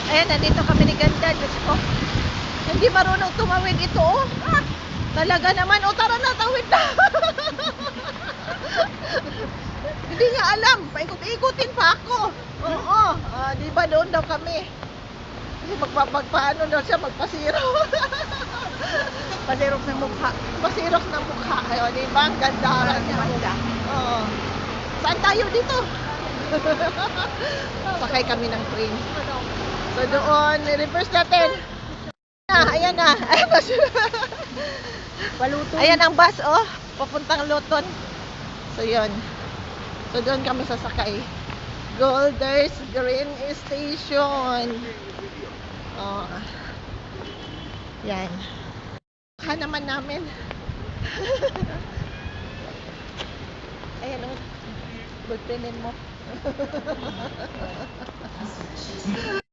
Ayan, nandito kami ni Ganda. Diyos ko. Hindi marunong tumawid ito, oh. Talaga naman. O, tara na, tawid na. Hindi niya alam. Paikot-ikutin pa ako. Oo. Di ba doon daw kami? Kasi magpaano daw siya, magpasiro. Pasirok ng mukha. Pasirok ng mukha. Ayun, di ba? Ang ganda niya. Oo. Saan tayo dito? Sakay kami ng train. So doon, reverse natin. Ayan na. Paluto. Ayan ang bus, oh. Papuntang Luton. So yun. So doon kami sasakay. Golders Green Station. Oh. Yan. Naman namin. Ayan, oh. Bulpinin mo.